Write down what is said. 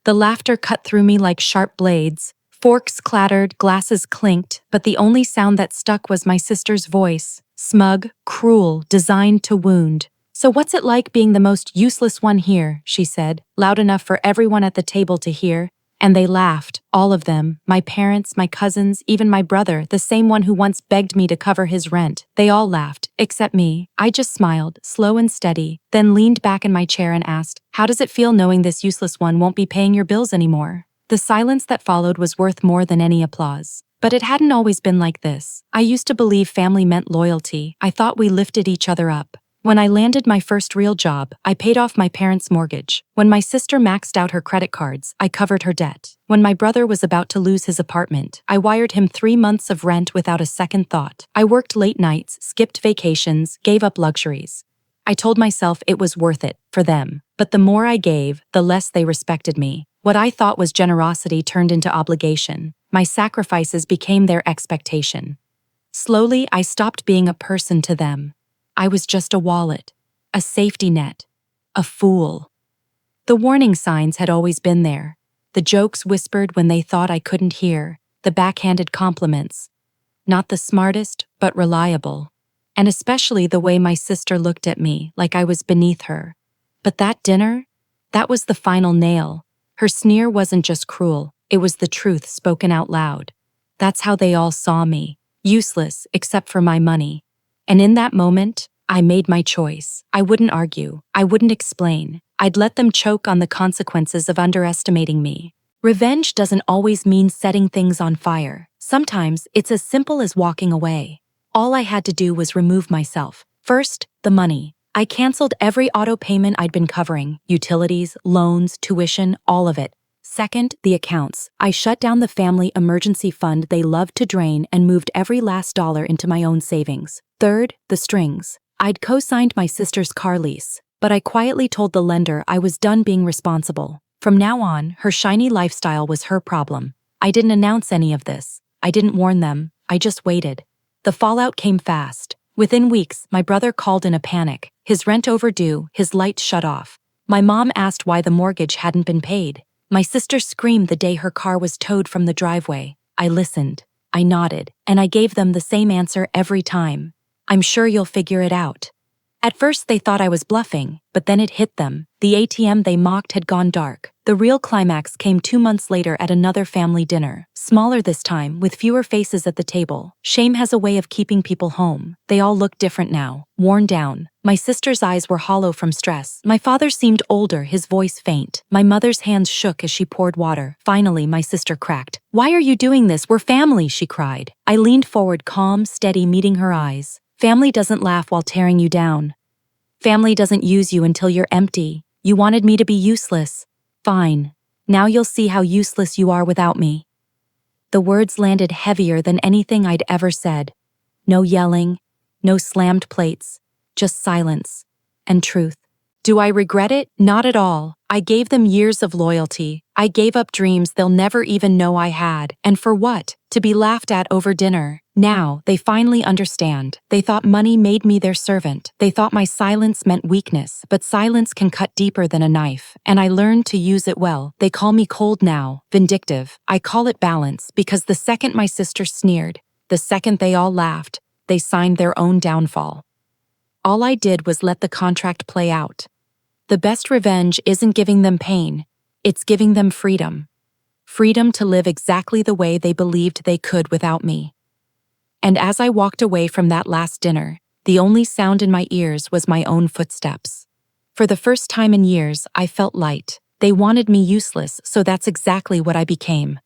The laughter cut through me like sharp blades. Forks clattered, glasses clinked, but the only sound that stuck was my sister's voice. Smug, cruel, designed to wound. "So what's it like being the most useless one here?" she said, loud enough for everyone at the table to hear. And they laughed, all of them, my parents, my cousins, even my brother, the same one who once begged me to cover his rent. They all laughed, except me. I just smiled, slow and steady, then leaned back in my chair and asked, "How does it feel knowing this useless one won't be paying your bills anymore?" The silence that followed was worth more than any applause. But it hadn't always been like this. I used to believe family meant loyalty. I thought we lifted each other up. When I landed my first real job, I paid off my parents' mortgage. When my sister maxed out her credit cards, I covered her debt. When my brother was about to lose his apartment, I wired him 3 months of rent without a second thought. I worked late nights, skipped vacations, gave up luxuries. I told myself it was worth it, for them. But the more I gave, the less they respected me. What I thought was generosity turned into obligation. My sacrifices became their expectation. Slowly, I stopped being a person to them. I was just a wallet, a safety net, a fool. The warning signs had always been there. The jokes whispered when they thought I couldn't hear, the backhanded compliments. Not the smartest, but reliable. And especially the way my sister looked at me, like I was beneath her. But that dinner? That was the final nail. Her sneer wasn't just cruel, it was the truth spoken out loud. That's how they all saw me, useless except for my money. And in that moment, I made my choice. I wouldn't argue. I wouldn't explain. I'd let them choke on the consequences of underestimating me. Revenge doesn't always mean setting things on fire. Sometimes it's as simple as walking away. All I had to do was remove myself. First, the money. I canceled every auto payment I'd been covering, utilities, loans, tuition, all of it. Second, the accounts. I shut down the family emergency fund they loved to drain and moved every last dollar into my own savings. Third, the strings. I'd co-signed my sister's car lease, but I quietly told the lender I was done being responsible. From now on, her shiny lifestyle was her problem. I didn't announce any of this. I didn't warn them. I just waited. The fallout came fast. Within weeks, my brother called in a panic. His rent overdue, his lights shut off. My mom asked why the mortgage hadn't been paid. My sister screamed the day her car was towed from the driveway. I listened. I nodded, and I gave them the same answer every time. "I'm sure you'll figure it out." At first they thought I was bluffing, but then it hit them. The ATM they mocked had gone dark. The real climax came 2 months later at another family dinner. Smaller this time, with fewer faces at the table. Shame has a way of keeping people home. They all looked different now, worn down. My sister's eyes were hollow from stress. My father seemed older, his voice faint. My mother's hands shook as she poured water. Finally, my sister cracked. "Why are you doing this? We're family," she cried. I leaned forward, calm, steady, meeting her eyes. Family doesn't laugh while tearing you down. Family doesn't use you until you're empty. You wanted me to be useless. Fine. Now you'll see how useless you are without me. The words landed heavier than anything I'd ever said. No yelling, no slammed plates, just silence and truth. Do I regret it? Not at all. I gave them years of loyalty. I gave up dreams they'll never even know I had. And for what? To be laughed at over dinner. Now, they finally understand. They thought money made me their servant. They thought my silence meant weakness, but silence can cut deeper than a knife, and I learned to use it well. They call me cold now, vindictive. I call it balance, because the second my sister sneered, the second they all laughed, they signed their own downfall. All I did was let the contract play out. The best revenge isn't giving them pain, it's giving them freedom. Freedom to live exactly the way they believed they could without me. And as I walked away from that last dinner, the only sound in my ears was my own footsteps. For the first time in years, I felt light. They wanted me useless, so that's exactly what I became.